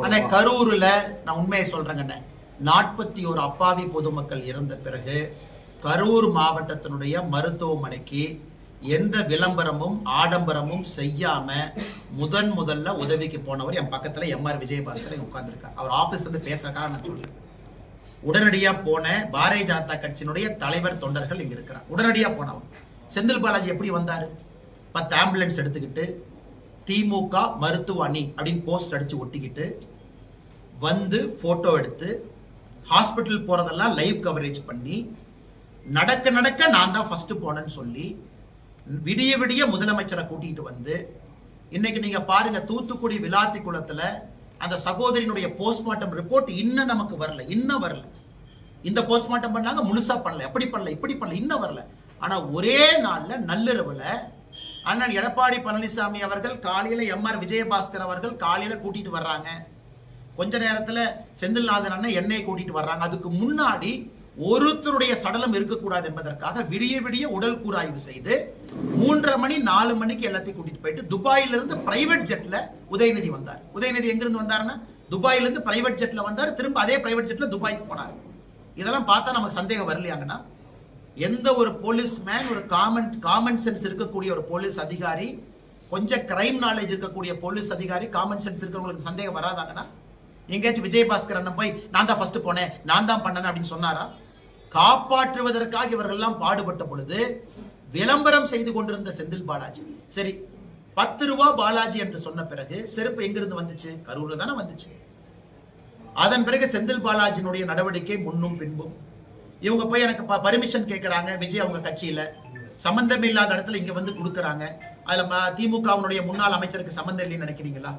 ஆனா கரூர்ல நான் உண்மையை சொல்றேங்க, 41 அப்பாவி பொதுமக்கள் இறந்த பிறகு கரூர் மாவட்டத்தினுடைய மருத்துவமனைக்கு எந்த விளம்பரமும் ஆடம்பரமும் செய்யாம முதல்ல உதவிக்கு போனவர் என் பக்கத்துல எம்ஆர் விஜயபாஸ்கர் உட்கார்ந்துருக்கார். அவர் ஆபீஸ்ல இருந்து பேசுறதுக்காக நான் சொல்றேன். உடனடியா போன பாரதிய ஜனதா கட்சியினுடைய தலைவர் தொண்டர்கள் இங்க இருக்கிறார். உடனடியா போனவர் செந்தில் பாலாஜி எப்படி வந்தாரு? 10 ஆம்புலன்ஸ் எடுத்துக்கிட்டு திமுக மருத்துவ அணி அப்படின்னு போஸ்ட் அடிச்சு ஒட்டிக்கிட்டு வந்து போட்டோ எடுத்து ஹாஸ்பிட்டல் போறதெல்லாம் லைவ் கவரேஜ் பண்ணி நடக்க நான் தான் ஃபர்ஸ்ட் போனேன்னு சொல்லி விடிய முதலமைச்சரை கூட்டிட்டு வந்து இன்னைக்கு நீங்க பாருங்க, தூத்துக்குடி விளாத்தி குளத்துல அந்த சகோதரியினுடைய போஸ்ட்மார்ட்டம் ரிப்போர்ட் இன்னும் நமக்கு வரல. இந்த போஸ்ட்மார்ட்டம் பண்ணாங்க, முழுசா பண்ணல, எப்படி பண்ணல, இப்படி பண்ணல, இன்னும் வரல. ஆனா ஒரே நாள்ல நள்ளிரவுல அண்ணன் எடப்பாடி பழனிசாமி அவர்கள் காலையில எம்ஆர் விஜயபாஸ்கர் அவர்கள் காலையில கூட்டிட்டு வர்றாங்க. கொஞ்ச நேரத்துல செந்தில்நாதன் அண்ணன் என்னையை கூட்டிட்டு வர்றாங்க. அதுக்கு முன்னாடி ஒருத்தருடைய சடலம் இருக்கக்கூடாது என்பதற்காக விடிய உடல் கூராய்வு செய்து 3:30 மணி 4 மணிக்கு எல்லாத்தையும் கூட்டிட்டு போயிட்டு துபாயில இருந்து பிரைவேட் ஜெட்ல உதயநிதி வந்தார். உதயநிதி எங்க இருந்து வந்தாருன்னா துபாயில இருந்து பிரைவேட் ஜெட்ல வந்தார். திரும்ப அதே பிரைவேட் ஜெட்ல துபாய்க்கு போனார். இதெல்லாம் பார்த்தா நமக்கு சந்தேகம் வரலையாங்கன்னா, எந்த ஒரு போலீஸ்மேன், ஒரு காமன் சென்ஸ் இருக்கக்கூடிய ஒரு போலீஸ் அதிகாரி, கொஞ்சம் கிரைம் நாலேஜ் இருக்கக்கூடிய போலீஸ் அதிகாரி, காமன் சென்ஸ் இருக்கிறவங்களுக்கு சந்தேகம் வராதாங்கன்னா, எங்கேயாச்சும் விஜயபாஸ்கர் அண்ணன் போய் நான் தான் ஃபர்ஸ்ட் போனேன், நான் தான் பண்ணேன் அப்படின்னு சொன்னாரா? காப்பாற்றுவதற்காக இவர்கள் எல்லாம் பாடுபட்ட பொழுது விளம்பரம் செய்து கொண்டிருந்த செந்தில் பாலாஜி, சரி 10 ரூபாய் பாலாஜி என்று சொன்ன பிறகு செருப்பு எங்கிருந்து வந்துச்சு? கரூர்ல தானே வந்துச்சு. அதன் பிறகு செந்தில் பாலாஜியினுடைய நடவடிக்கை முன்னும் பின்பும். இவங்க போய் எனக்கு பர்மிஷன் கேட்கிறாங்க, விஜய் அவங்க கட்சியில சம்பந்தம் இல்லாத இடத்துல இங்க வந்து கொடுக்கறாங்க. அதுல திமுகவினுடைய முன்னாள் அமைச்சருக்கு சம்பந்தம் இல்லைன்னு நினைக்கிறீங்களா?